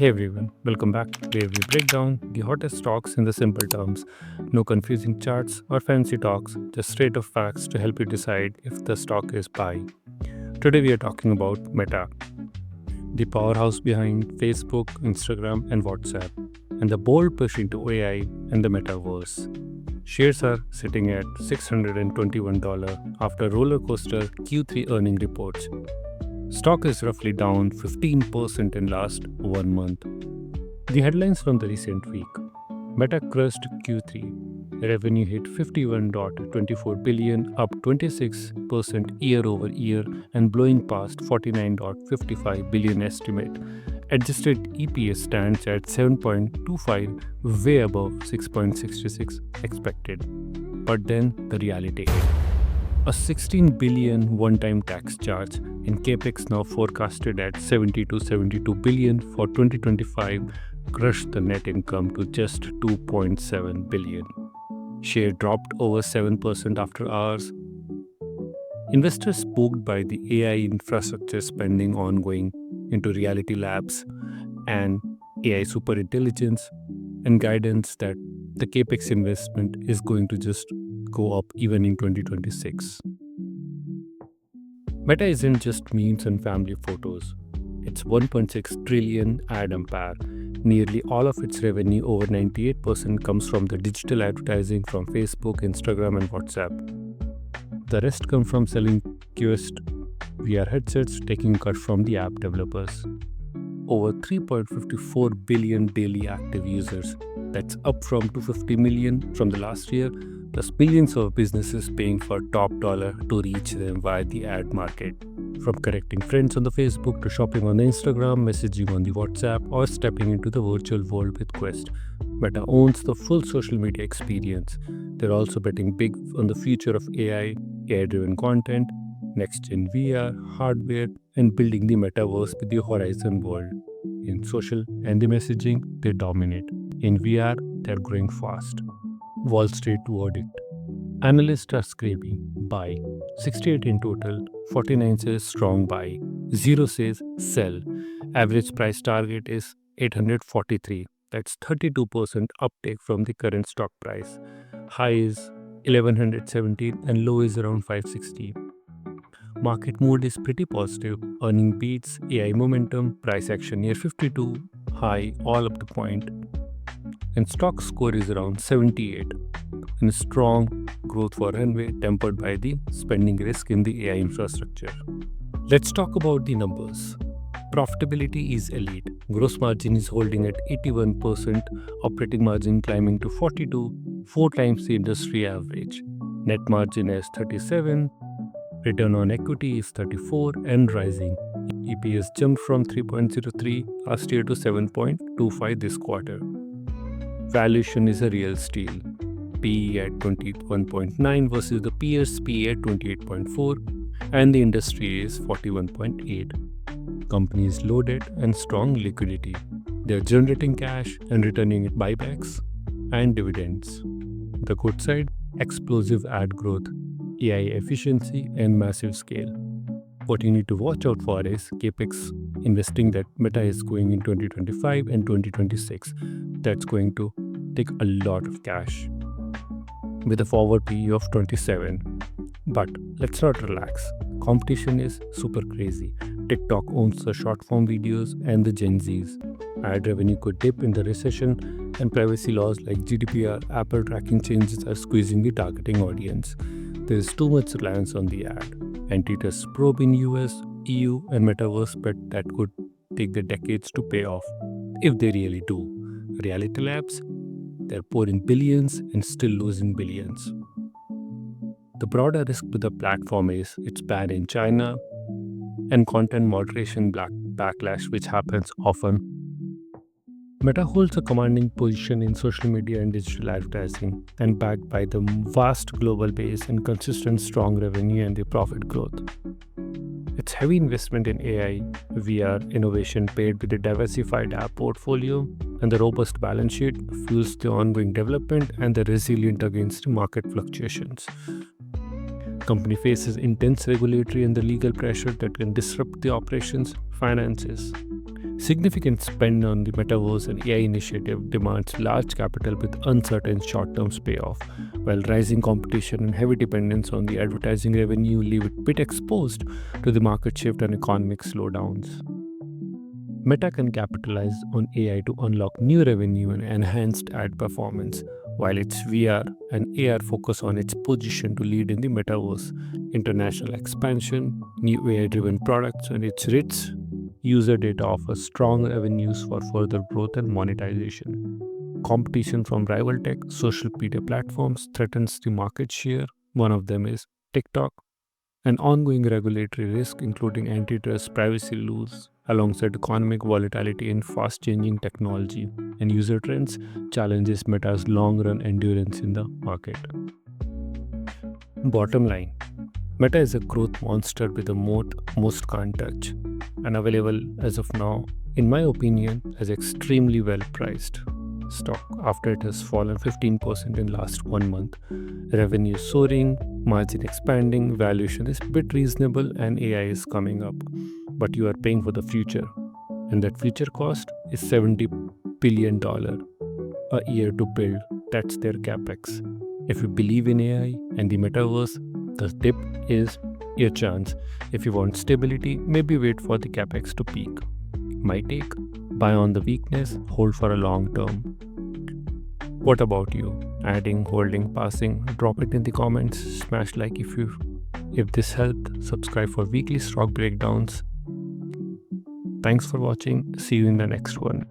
Hey everyone, welcome back where we break down the hottest stocks in the simple terms. No confusing charts or fancy talks, just straight up facts to help you decide if the stock is buy. Today we are talking about Meta, the powerhouse behind Facebook, Instagram, and WhatsApp, and the bold push into AI and the metaverse. Shares are sitting at $621 after roller coaster Q3 earning reports. Stock is roughly down 15% in last 1 month. The headlines from the recent week. Meta crushed Q3. Revenue hit 51.24 billion, up 26% year over year and blowing past 49.55 billion estimate. Adjusted EPS stands at 7.25, way above 6.66 expected. But then the reality hit. A 16 billion one-time tax charge and capex now forecasted at 70 to 72 billion for 2025 crushed the net income to just 2.7 billion. Share dropped over 7% after hours. Investors spooked by the AI infrastructure spending ongoing into reality labs and AI superintelligence and guidance that the capex investment is going to just go up even in 2026. Meta isn't just memes and family photos. It's 1.6 trillion ad empire. Nearly all of its revenue, over 98%, comes from the digital advertising from Facebook, Instagram, and WhatsApp. The rest come from selling Quest VR headsets, taking cut from the app developers. Over 3.54 billion daily active users. That's up from 250 million from the last year, plus millions of businesses paying for top dollar to reach them via the ad market. From connecting friends on the Facebook to shopping on the Instagram, messaging on the WhatsApp, or stepping into the virtual world with Quest, Meta owns the full social media experience. They're also betting big on the future of AI, AI-driven content, next-gen VR, hardware, and building the metaverse with the Horizon world. In social and the messaging, they dominate. In VR, they're growing fast. Wall Street verdict. Analysts are scraping buy. 68 in total, 49 says strong buy, 0 says sell. Average price target is 843. That's 32% uptake from the current stock price. High is 1117 and low is around 560. Market mood is pretty positive. Earning beats, AI momentum, price action near 52, high all up to point. And stock score is around 78. And strong growth for runway tempered by the spending risk in the AI infrastructure. Let's talk about the numbers. Profitability is elite. Gross margin is holding at 81%, operating margin climbing to 42, 4 times the industry average. Net margin is 37, return on equity is 34 and rising. EPS jumped from 3.03 last year to 7.25 this quarter. Valuation is a real steal. PE at 21.9 versus the peers PE at 28.4 and the industry is 41.8. Company is low debt and strong liquidity. They are generating cash and returning it buybacks and dividends. The good side, explosive ad growth, AI efficiency and massive scale. What you need to watch out for is capex investing that Meta is going in 2025 and 2026. That's going to take a lot of cash with a forward PE of 27. But let's not relax. Competition is super crazy. TikTok owns the short form videos and the Gen Zs. Ad revenue could dip in the recession and privacy laws like GDPR, Apple tracking changes are squeezing the targeting audience. There is too much reliance on the ad. Antitrust probe in US, EU and metaverse bet that could take the decades to pay off. If they really do. Reality labs, they're pouring billions and still losing billions. The broader risk to the platform is its ban in China and content moderation backlash, which happens often. Meta holds a commanding position in social media and digital advertising, and backed by the vast global base and consistent strong revenue and the profit growth. Its heavy investment in AI, VR innovation paired with a diversified app portfolio and the robust balance sheet fuels the ongoing development and the resilient against market fluctuations. Company faces intense regulatory and the legal pressure that can disrupt the operations, finances, Significant spend on the metaverse and AI initiative demands large capital with uncertain short-term payoff, while rising competition and heavy dependence on the advertising revenue leave it bit exposed to the market shift and economic slowdowns. Meta can capitalize on AI to unlock new revenue and enhanced ad performance, while its VR and AR focus on its position to lead in the metaverse, international expansion, new AI driven products, and its rich user data offer strong avenues for further growth and monetization. Competition from rival tech social media platforms threatens the market share. One of them is TikTok, and ongoing regulatory risk, including antitrust privacy rules, alongside economic volatility and fast changing technology and user trends, challenges Meta's long run endurance in the market. Bottom line, Meta is a growth monster with a moat most can't touch, and available as of now, in my opinion, as extremely well priced stock after it has fallen 15% in last 1 month. Revenue soaring, margin expanding, valuation is bit reasonable, and AI is coming up. But you are paying for the future, and that future cost is $70 billion a year to build. That's their capex. If you believe in AI and the metaverse, the dip is your chance. If you want stability, maybe wait for the capex to peak. My take: buy on the weakness, hold for a long term. What about you? Adding, holding, passing? Drop it in the comments. Smash like if this helped. Subscribe for weekly stock breakdowns. Thanks for watching. See you in the next one.